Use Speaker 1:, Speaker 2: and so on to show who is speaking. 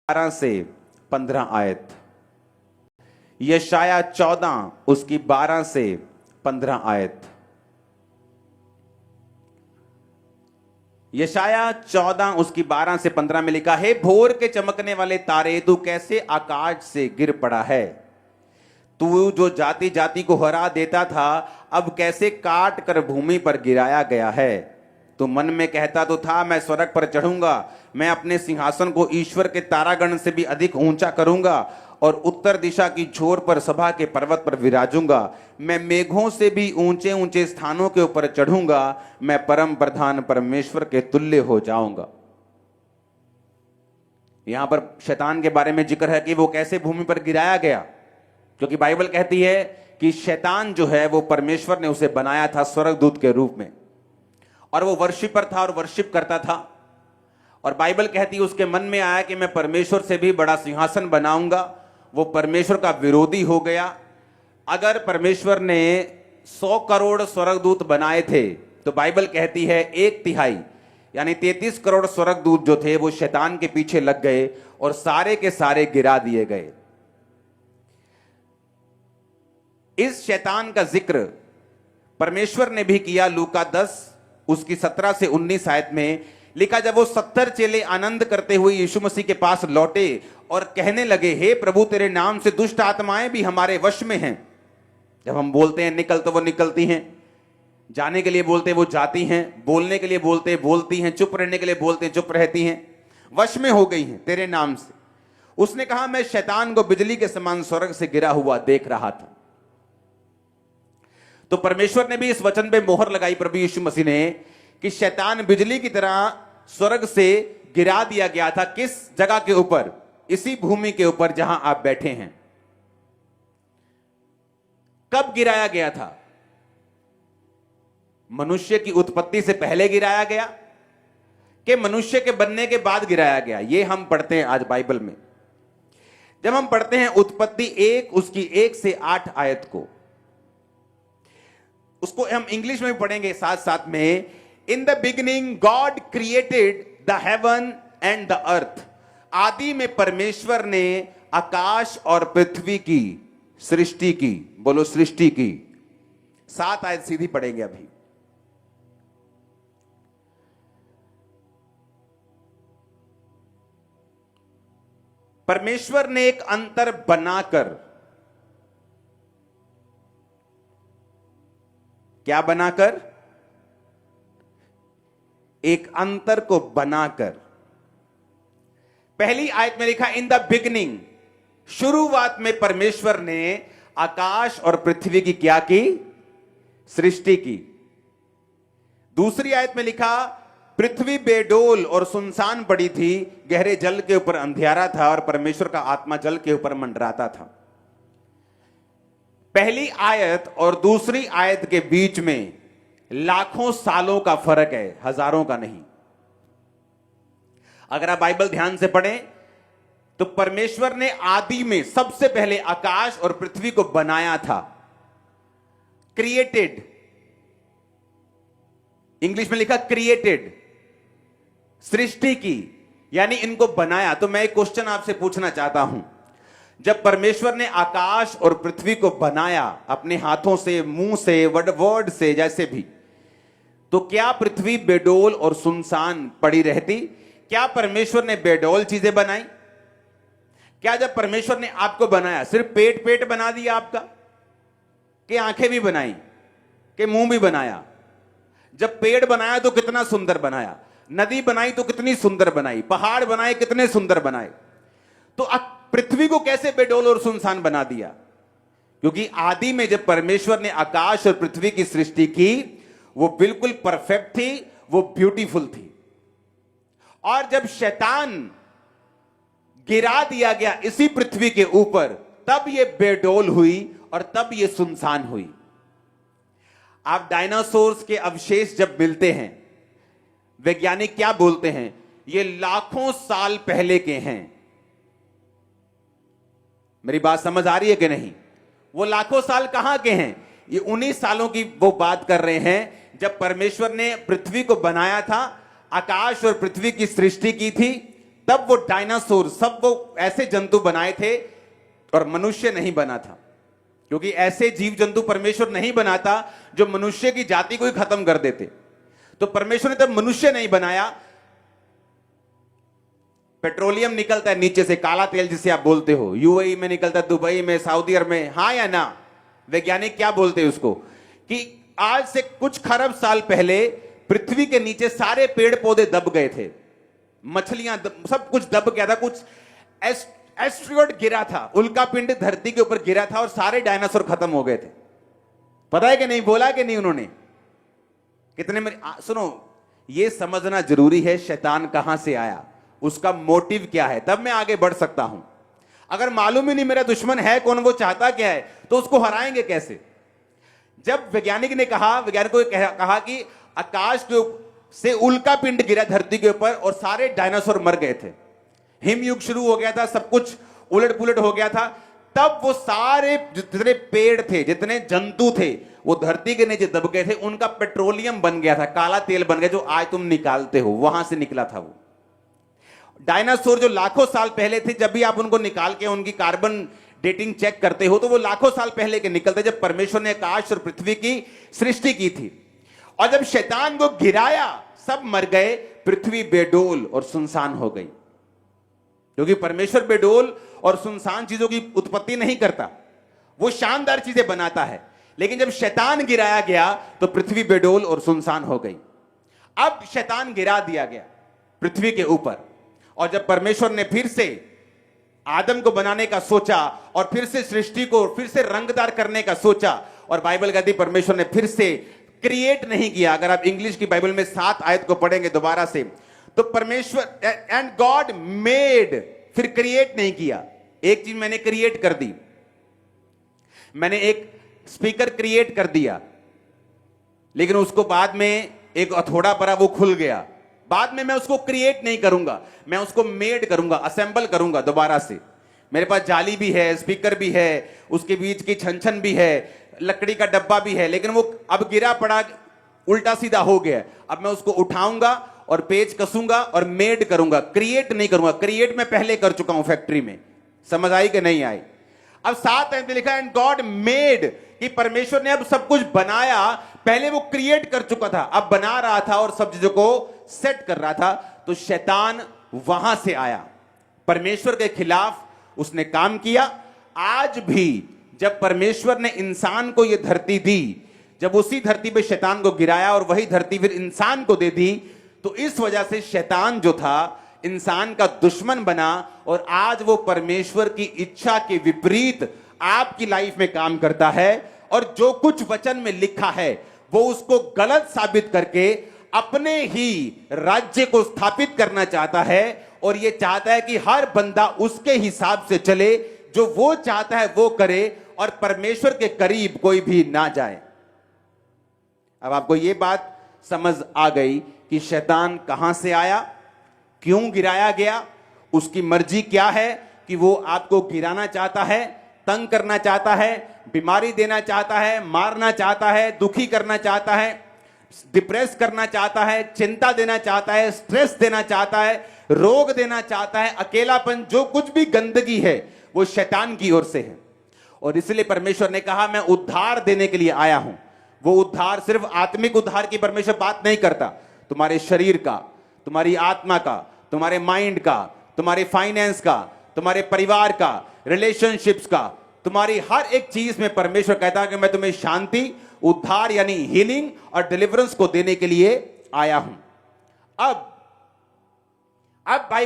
Speaker 1: 12 से 15 आयत। यशाया 14 उसकी 12 से 15 आयत। यशाया 14 उसकी 12 से 15 में लिखा है, भोर के चमकने वाले तारे, तू कैसे आकाश से गिर पड़ा है। तू जो जाति जाति को हरा देता था, अब कैसे काट कर भूमि पर गिराया गया है। तो मन में कहता तो था, मैं स्वर्ग पर चढ़ूंगा, मैं अपने सिंहासन को ईश्वर के तारागण से भी अधिक ऊंचा करूंगा और उत्तर दिशा की छोर पर सभा के पर्वत पर विराजूंगा। मैं मेघों से भी ऊंचे ऊंचे स्थानों के ऊपर चढ़ूंगा, मैं परम प्रधान परमेश्वर के तुल्य हो जाऊंगा। यहां पर शैतान के बारे में जिक्र है कि वो कैसे भूमि पर गिराया गया, क्योंकि बाइबल कहती है कि शैतान जो है वो परमेश्वर ने उसे बनाया था स्वर्गदूत के रूप में, और वो वर्शिपर था और वर्शिप करता था। और बाइबल कहती है उसके मन में आया कि मैं परमेश्वर से भी बड़ा सिंहासन बनाऊंगा। वो परमेश्वर का विरोधी हो गया। अगर परमेश्वर ने 100 करोड़ स्वर्गदूत बनाए थे तो बाइबल कहती है 1/3 यानी 33 करोड़ स्वर्गदूत जो थे वो शैतान के पीछे लग गए और सारे के सारे गिरा दिए गए। इस शैतान का जिक्र परमेश्वर ने भी किया। लूका 10 उसकी 17 से 19 आयत में लिखा, जब वो 70 चेले आनंद करते हुए यीशु मसीह के पास लौटे और कहने लगे, हे प्रभु, तेरे नाम से दुष्ट आत्माएं भी हमारे वश में हैं। जब हम बोलते हैं निकल तो वो निकलती हैं, जाने के लिए बोलते हैं वो जाती हैं, बोलने के लिए बोलते हैं बोलती हैं, चुप रहने के लिए बोलते हैं चुप रहती हैं, वश में हो गई हैं तेरे नाम से। उसने कहा, मैं शैतान को बिजली के समान स्वर्ग से गिरा हुआ देख रहा था। तो परमेश्वर ने भी इस वचन पे मोहर लगाई, प्रभु यीशु मसीह ने, कि शैतान बिजली की तरह स्वर्ग से गिरा दिया गया था। किस जगह के ऊपर? इसी भूमि के ऊपर जहां आप बैठे हैं। कब गिराया गया था? मनुष्य की उत्पत्ति से पहले गिराया गया कि मनुष्य के बनने के बाद गिराया गया? यह हम पढ़ते हैं आज बाइबल में। जब हम पढ़ते हैं उत्पत्ति 1 उसकी 1 से 8 आयत को, उसको हम इंग्लिश में भी पढ़ेंगे साथ साथ में। In the beginning God created the heaven and the earth. आदि में परमेश्वर ने आकाश और पृथ्वी की सृष्टि की। बोलो सृष्टि की। 7 आयत सीधी पढ़ेंगे अभी। परमेश्वर ने एक अंतर बनाकर, क्या बनाकर? एक अंतर को बनाकर। पहली आयत में लिखा, इन द बिगिनिंग, शुरुआत में परमेश्वर ने आकाश और पृथ्वी की क्या की? सृष्टि की। दूसरी आयत में लिखा, पृथ्वी बेडोल और सुनसान पड़ी थी, गहरे जल के ऊपर अंधियारा था और परमेश्वर का आत्मा जल के ऊपर मंडराता था। पहली आयत और दूसरी आयत के बीच में लाखों सालों का फर्क है, हजारों का नहीं। अगर आप बाइबल ध्यान से पढ़ें तो परमेश्वर ने आदि में सबसे पहले आकाश और पृथ्वी को बनाया था। क्रिएटेड, इंग्लिश में लिखा क्रिएटेड, सृष्टि की, यानी इनको बनाया। तो मैं एक क्वेश्चन आपसे पूछना चाहता हूं, जब परमेश्वर ने आकाश और पृथ्वी को बनाया अपने हाथों से, मुंह से, वर्ड से, जैसे भी, तो क्या पृथ्वी बेडोल और सुनसान पड़ी रहती? क्या परमेश्वर ने बेडोल चीजें बनाई? क्या जब परमेश्वर ने आपको बनाया सिर्फ पेट बना दिया आपका, कि आंखें भी बनाई, कि मुंह भी बनाया? जब पेड़ बनाया तो कितना सुंदर बनाया, नदी बनाई तो कितनी सुंदर बनाई, पहाड़ बनाए कितने सुंदर बनाए। तो पृथ्वी को कैसे बेडोल और सुनसान बना दिया? क्योंकि आदि में जब परमेश्वर ने आकाश और पृथ्वी की सृष्टि की, वो बिल्कुल परफेक्ट थी, वो ब्यूटीफुल थी। और जब शैतान गिरा दिया गया इसी पृथ्वी के ऊपर, तब ये बेडोल हुई और तब ये सुनसान हुई। आप डायनासोर्स के अवशेष जब मिलते हैं, वैज्ञानिक क्या बोलते हैं? ये लाखों साल पहले के हैं। मेरी बात समझ आ रही है कि नहीं? वो लाखों साल कहां के हैं? ये 19 सालों की वो बात कर रहे हैं जब परमेश्वर ने पृथ्वी को बनाया था, आकाश और पृथ्वी की सृष्टि की थी, तब वो डायनासोर सब वो ऐसे जंतु बनाए थे और मनुष्य नहीं बना था, क्योंकि ऐसे जीव जंतु परमेश्वर नहीं बनाता जो मनुष्य की जाति को ही खत्म कर देते। तो परमेश्वर ने तब मनुष्य नहीं बनाया। पेट्रोलियम निकलता है नीचे से, काला तेल जिसे आप बोलते हो, यूएई में निकलता है, दुबई में, सऊदी अरब में, हाँ या ना? वैज्ञानिक क्या बोलते हैं उसको, कि आज से कुछ खरब साल पहले पृथ्वी के नीचे सारे पेड़ पौधे दब गए थे, मछलियां सब कुछ दब गया था, कुछ एस्ट्रॉयड गिरा था, उल्का पिंड धरती के ऊपर गिरा था और सारे डायनासोर खत्म हो गए थे। पता है कि नहीं? बोला कि नहीं उन्होंने? कितने में सुनो, यह समझना जरूरी है शैतान कहां से आया, उसका मोटिव क्या है, तब मैं आगे बढ़ सकता हूं। अगर मालूम ही नहीं मेरा दुश्मन है कौन, वो चाहता क्या है, तो उसको हराएंगे कैसे? जब वैज्ञानिक ने कहा, वैज्ञानिकों ने कहा कि आकाश के से उल्का पिंड गिरा धरती के ऊपर और सारे डायनासोर मर गए थे, हिमयुग शुरू हो गया था, सब कुछ उलट पुलट हो गया था, तब वो सारे जितने पेड़ थे, जितने जंतु थे, वो धरती के नीचे दब गए थे, उनका पेट्रोलियम बन गया था, काला तेल बन गया, जो आज तुम निकालते हो, वहां से निकला था वो। डायनासोर जो लाखों साल पहले थे, जब भी आप उनको निकाल के उनकी कार्बन डेटिंग चेक करते हो तो वो लाखों साल पहले के निकलते, जब परमेश्वर ने आकाश और पृथ्वी की सृष्टि की थी। और जब शैतान को गिराया, सब मर गए, पृथ्वी बेडोल और सुनसान हो गई, क्योंकि परमेश्वर बेडोल और सुनसान चीजों की उत्पत्ति नहीं करता, वो शानदार चीजें बनाता है। लेकिन जब शैतान गिराया गया तो पृथ्वी बेडोल और सुनसान हो गई। अब शैतान गिरा दिया गया पृथ्वी के ऊपर, और जब परमेश्वर ने फिर से आदम को बनाने का सोचा और फिर से सृष्टि को फिर से रंगदार करने का सोचा, और बाइबल कहती परमेश्वर ने फिर से क्रिएट नहीं किया। अगर आप इंग्लिश की बाइबल में 7 आयत को पढ़ेंगे दोबारा से, तो परमेश्वर एंड गॉड मेड, फिर क्रिएट नहीं किया। एक चीज मैंने क्रिएट कर दी, मैंने एक स्पीकर क्रिएट कर दिया, लेकिन उसको बाद में एक हथौड़ा पड़ा, वो खुल गया। बाद में मैं उसको क्रिएट नहीं करूंगा, मैं उसको मेड करूंगा, असेंबल करूंगा दोबारा से। मेरे पास जाली भी है, स्पीकर भी है, उसके बीच की छन भी है, लकड़ी का डब्बा भी है, लेकिन वो अब गिरा पड़ा, उल्टा सीधा हो गया। अब मैं उसको उठाऊंगा और पेच कसूंगा और मेड करूंगा, क्रिएट नहीं करूंगा। क्रिएट मैं पहले कर चुका हूं फैक्ट्री में। समझ आई कि नहीं आई? अब 7 में लिखा एंड गॉड मेड, कि परमेश्वर ने अब सब कुछ बनाया। पहले वो क्रिएट कर चुका था, अब बना रहा था और सब चीजों को सेट कर रहा था। तो शैतान वहां से आया, परमेश्वर के खिलाफ उसने काम किया। आज भी जब परमेश्वर ने इंसान को यह धरती दी, जब उसी धरती पे शैतान को गिराया और वही धरती फिर इंसान को दे दी, तो इस वजह से शैतान जो था इंसान का दुश्मन बना, और आज वो परमेश्वर की इच्छा के विपरीत आपकी लाइफ में काम करता है, और जो कुछ वचन में लिखा है वो उसको गलत साबित करके अपने ही राज्य को स्थापित करना चाहता है, और ये चाहता है कि हर बंदा उसके हिसाब से चले, जो वो चाहता है वो करे, और परमेश्वर के करीब कोई भी ना जाए। अब आपको ये बात समझ आ गई कि शैतान कहां से आया, क्यों गिराया गया, उसकी मर्जी क्या है, कि वो आपको गिराना चाहता है, तंग करना चाहता है, बीमारी देना चाहता है, मारना चाहता है, दुखी करना चाहता है, डिप्रेस करना चाहता है, चिंता देना चाहता है, स्ट्रेस देना चाहता है, रोग देना चाहता है, अकेलापन, जो कुछ भी गंदगी है वो शैतान की ओर से है। और इसलिए परमेश्वर ने कहा मैं उद्धार देने के लिए आया हूं। वो उद्धार सिर्फ आत्मिक उद्धार की परमेश्वर बात नहीं करता, तुम्हारे शरीर का, तुम्हारी आत्मा का, तुम्हारे माइंड का, तुम्हारे फाइनेंस का, तुम्हारे परिवार का, रिलेशनशिप्स का, तुम्हारी हर एक चीज में परमेश्वर कहता है कि मैं तुम्हें शांति, उद्धार यानी हीलिंग और डिलीवरेंस को देने के लिए आया हूं। अब भाई